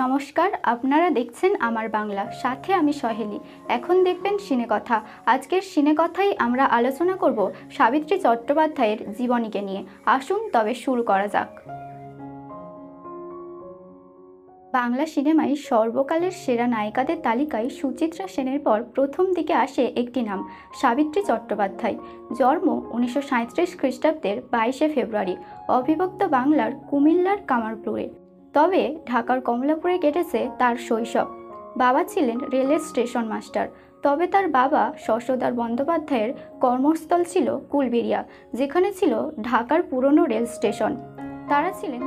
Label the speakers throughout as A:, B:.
A: নমস্কার, আপনারা দেখছেন আমার বাংলা, সাথে আমি সহেলি। এখন দেখবেন সিনেকথা। আজকের সিনেকথায় আমরা আলোচনা করব সাবিত্রী চট্টোপাধ্যায়ের জীবনীকে নিয়ে। আসুন তবে শুরু করা যাক। বাংলা সিনেমায় সর্বকালের সেরা নায়িকাদের তালিকায় সুচিত্রা সেনের পর প্রথম দিকে আসে একটি নাম, সাবিত্রী চট্টোপাধ্যায়। জন্ম 1937 খ্রিস্টাব্দের 22শে ফেব্রুয়ারি, অবিভক্ত বাংলার কুমিল্লার কামারপুরে। তবে ঢাকার কমলাপুরে কেটেছে তার শৈশব। বাবা ছিলেন রেলের স্টেশন মাস্টার। তবে তার বাবা শশধর বন্দ্যোপাধ্যায়ের কর্মস্থল ছিল কুলবেড়িয়া, যেখানে ছিল ঢাকার পুরনো রেল স্টেশন। তারা ছিলেন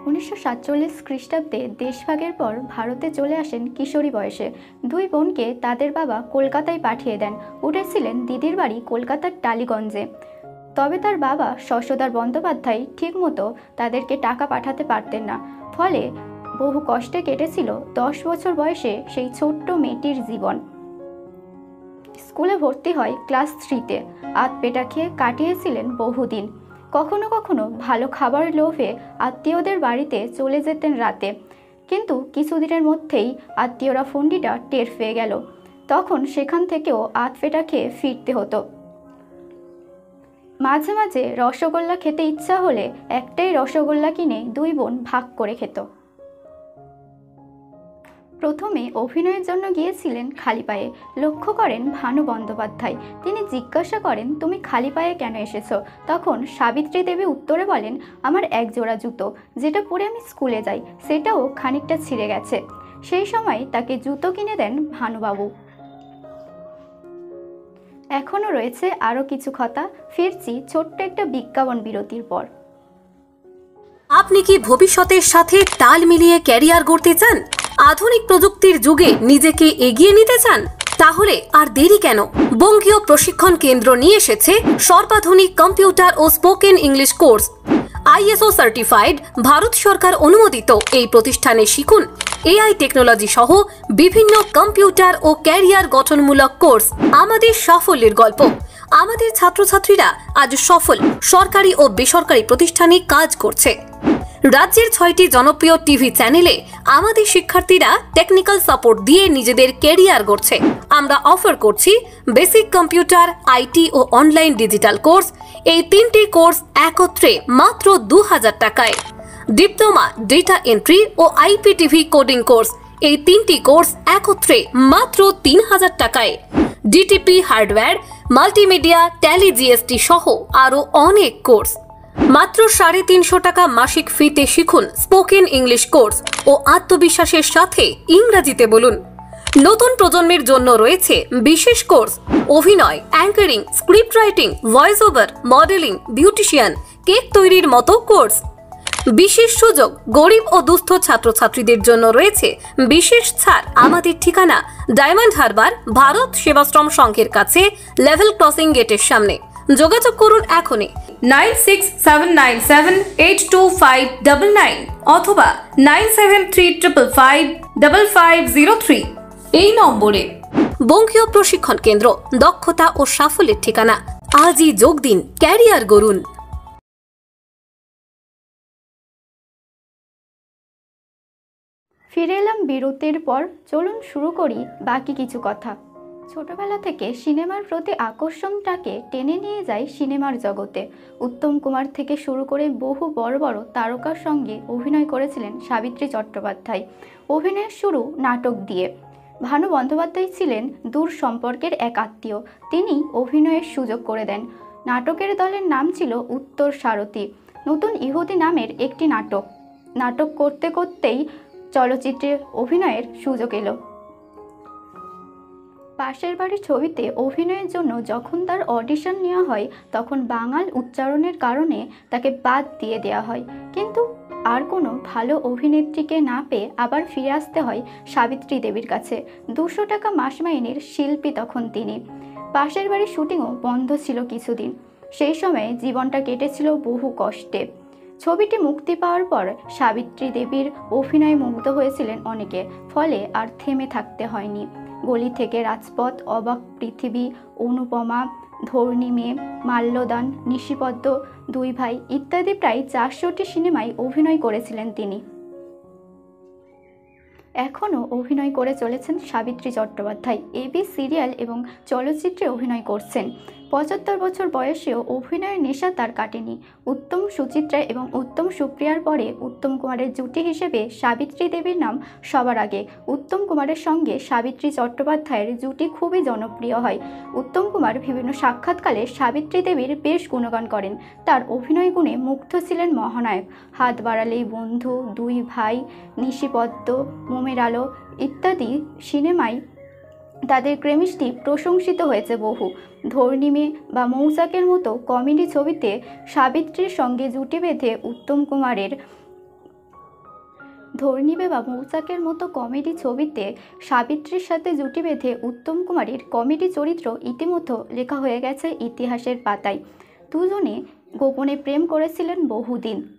A: 1947 খ্রিস্টাব্দে দেশভাগের পর ভারতে চলে আসেন কিশোরী বয়সে। দুই বোনকে তাদের বাবা কলকাতায় পাঠিয়ে দেন। উঠেছিলেন দিদির বাড়ি কলকাতার টালিগঞ্জে। তবে তার বাবা শশধর বন্দ্যোপাধ্যায় ঠিকমতো তাদেরকে টাকা পাঠাতে পারতেন না। ফলে বহু কষ্টে কেটেছিল 10 বছর বয়সে সেই ছোট্ট মেয়েটির জীবন। স্কুলে ভর্তি হয় ক্লাস 3-তে। আধ পেটা খেয়ে কাটিয়েছিলেন বহুদিন। কখনো কখনো ভালো খাবার লোভে আত্মীয়দের বাড়িতে চলে যেতেন রাতে। কিন্তু কিছুদিনের মধ্যেই আত্মীয়রা ফন্ডিটা টের পেয়ে গেল। তখন সেখান থেকেও আধ পেটা খেয়ে ফিরতে হতো। মাঝে মাঝে রসগোল্লা খেতে ইচ্ছা হলে একটাই রসগোল্লা কিনে দুই বোন ভাগ করে খেত। প্রথমে অভিনয়ের জন্য গিয়েছিলেন খালি পায়ে। লক্ষ্য করেন ভানু বন্দ্যোপাধ্যায়। তিনি জিজ্ঞাসা করেন, তুমি খালি পায়ে কেন এসেছো? তখন সাবিত্রী দেবী উত্তরে বলেন, আমার এক জোড়া জুতো, যেটা পরে আমি স্কুলে যাই, সেটাও খানিকটা ছিঁড়ে গেছে। সেই সময় তাকে জুতো কিনে দেন ভানুবাবু। এখনও রয়েছে আরও কিছু কথা। ফিরছি ছোট্ট একটা বিজ্ঞাপন বিরতির পর।
B: আপনি কি ভবিষ্যতের সাথে তাল মিলিয়ে ক্যারিয়ার গড়তে চান? আধুনিক প্রযুক্তির যুগে নিজেকে এগিয়ে নিতে চান? তাহলে আর দেরি কেন? বঙ্গীয় প্রশিক্ষণ কেন্দ্র নিয়ে এসেছে সর্বাধুনিক কম্পিউটার ও spoken English course. ISO certified, Bharat সরকার অনুমোদিত এই প্রতিষ্ঠানে শিখুন AI টেকনোলজি সহ বিভিন্ন কম্পিউটার ও ক্যারিয়ার গঠনমূলক কোর্স। আমাদের সাফল্যের গল্প। আমাদের ছাত্রছাত্রীরা আজ সফল সরকারি ও বেসরকারি প্রতিষ্ঠানে কাজ করছে। রাজ্যের 6টি জনপ্রিয় টিভি চ্যানেলে আমাদের শিক্ষার্থীরা টেকনিক্যাল সাপোর্ট দিয়ে নিজেদের ক্যারিয়ার গড়ছে। আমরা অফার করছি বেসিক কম্পিউটার, IT ও অনলাইন ডিজিটাল কোর্স। এই 3টি কোর্স একত্রে মাত্র 2000 টাকায়। ডিপ্লোমা ডেটা এন্ট্রি ও IPTV কোডিং কোর্স, এই 3টি কোর্স একত্রে মাত্র 3000 টাকায়। DTP hardware, multimedia, Tally, GST সহ আরও অনেক কোর্স। মাত্র 350 টাকা মাসিক ফিতে শিখুন স্পোকেন ইংলিশ কোর্স ও আত্মবিশ্বাসের সাথে ইংরেজিতে বলুন। নতুন প্রজন্মের জন্য রয়েছে বিশেষ কোর্স, অভিনয়, anchoring, script writing, voice over, modelling, beautician, cake তৈরির মতো কোর্স। বিশেষ সুযোগ, গরিব ও দুস্থ ছাত্রছাত্রীদের জন্য রয়েছে বিশেষ ছাড়। আমাদের ঠিকানা ডায়মন্ড হারবার, ভারত সেবাশ্রম সংঘের কাছে, লেভেল ক্রসিং গেটের সামনে। যোগাযোগ করুন এখনই 9679782599 অথবা 9735550503 এই নম্বরে। বঙ্গীয় প্রশিক্ষণ কেন্দ্র, দক্ষতা ও সাফল্যের ঠিকানা। আজই যোগ দিন, ক্যারিয়ার গড়ুন।
A: ফিরে এলাম বিরতির পর। চলুন শুরু করি বাকি কিছু কথা। ছোটবেলা থেকে সিনেমার প্রতি আকর্ষণটাকে টেনে নিয়ে যায় সিনেমার জগতে। উত্তম কুমার থেকে শুরু করে বহু বড় বড় তারকার সঙ্গে অভিনয় করেছিলেন সাবিত্রী চট্টোপাধ্যায়। অভিনয়ের শুরু নাটক দিয়ে। ভানু বন্দ্যোপাধ্যায় ছিলেন দূর সম্পর্কের এক আত্মীয়। তিনি অভিনয়ের সুযোগ করে দেন। নাটকের দলের নাম ছিল উত্তর সারথী। নতুন ইহুদি নামের একটি নাটক করতে করতেই চলচ্চিত্রে অভিনয়ের সুযোগ এলো। পাশের বাড়ির ছবিতে অভিনয়ের জন্য যখন তার অডিশন নেওয়া হয়, তখন বাঙাল উচ্চারণের কারণে তাকে বাদ দিয়ে দেওয়া হয়। কিন্তু আর কোনো ভালো অভিনেত্রীকে না পেয়ে আবার ফিরে আসতে হয় সাবিত্রী দেবীর কাছে। 200 টাকা মাস মাইনের শিল্পী তখন তিনি। পাশের বাড়ির শুটিংও বন্ধ ছিল কিছুদিন। সেই সময়ে জীবনটা কেটেছিল বহু কষ্টে। ছবিটি মুক্তি পাওয়ার পর সাবিত্রী দেবীর অভিনয়ে মুগ্ধ হয়েছিলেন অনেকে। ফলে আর থেমে থাকতে হয়নি। গলি থেকে রাজপথ, অবাক পৃথিবী, অনুপমা, ধর্ণী মেয়ে, মাল্যদান, নিশিপদ্ম, দুই ভাই ইত্যাদি প্রায় 400টি সিনেমায় অভিনয় করেছিলেন তিনি। এখনও অভিনয় করে চলেছেন সাবিত্রী চট্টোপাধ্যায়। এবি সিরিয়াল এবং চলচ্চিত্রে অভিনয় করছেন। 75 বছর বয়সেও অভিনয়ের নেশা তার কাটেনি। উত্তম সুচিত্রা এবং উত্তম সুপ্রিয়ার পরে উত্তম কুমারের জুটি হিসেবে সাবিত্রী দেবীর নাম সবার আগে। উত্তম কুমারের সঙ্গে সাবিত্রী চট্টোপাধ্যায়ের জুটি খুবই জনপ্রিয় হয়। উত্তম কুমার বিভিন্ন সাক্ষাৎকালে সাবিত্রী দেবীর বেশ গুণগান করেন। তার অভিনয় গুণে মুগ্ধ ছিলেন মহানায়ক। হাত বাড়ালেই বন্ধু, দুই ভাই, নিশিপদ্ম, মোমের আলো ইত্যাদি সিনেমায় তাদের কেমিস্ট্রি প্রশংসিত হয়েছে বহু। ধর্নিমে বা মৌচাকের মতো কমেডি ছবিতে সাবিত্রীর সঙ্গে জুটি বেঁধে উত্তম কুমারের সাবিত্রীর সাথে জুটি বেঁধে উত্তম কুমারের কমেডি চরিত্র ইতিমধ্যে লেখা হয়ে গেছে ইতিহাসের পাতায়। দুজনে গোপনে প্রেম করেছিলেন বহুদিন।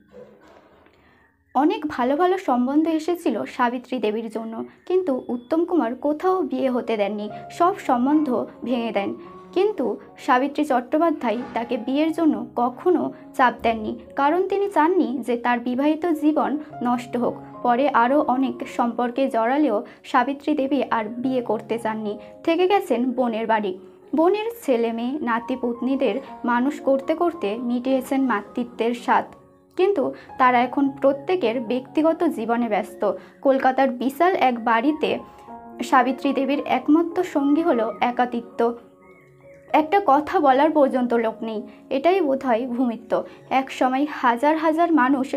A: অনেক ভালো ভালো সম্বন্ধ এসেছিল সাবিত্রী দেবীর জন্য, কিন্তু উত্তম কুমার কোথাও বিয়ে হতে দেননি, সব সম্বন্ধ ভেঙে দেন। কিন্তু সাবিত্রী চট্টোপাধ্যায় তাকে বিয়ের জন্য কখনো চাপ দেননি, কারণ তিনি চাননি যে তার বিবাহিত জীবন নষ্ট হোক। পরে আরও অনেক সম্পর্কে জড়ালেও সাবিত্রী দেবী আর বিয়ে করতে চাননি, থেকে গেছেন বোনের বাড়ি। বোনের ছেলে মেয়ে নাতি পুতনিদের মানুষ করতে করতে মিটিয়েছেন মাতৃত্বের স্বাদ। কিন্তু তারা এখন প্রত্যেকের ব্যক্তিগত জীবনে ব্যস্ত। কলকাতার বিশাল এক বাড়িতে সাবিত্রী দেবীর একমাত্র সঙ্গী হলো একাকিত্ব। একটা কথা বলার পর্যন্ত লোক নেই, এটাই বোধহয় ভূমিত্ব। এক সময় হাজার হাজার মানুষ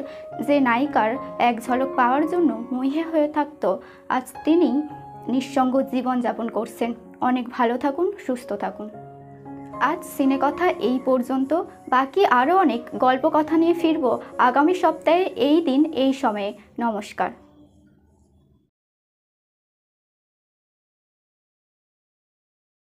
A: যে নায়িকার এক ঝলক পাওয়ার জন্য মহিয়া হয়ে থাকত, আজ তিনি নিঃসঙ্গ জীবনযাপন করছেন। অনেক ভালো থাকুন, সুস্থ থাকুন। আজ সিনেকথা এই পর্যন্ত। বাকি আরও অনেক গল্প কথা নিয়ে ফিরব আগামী সপ্তাহে এই দিন এই সময়ে। নমস্কার।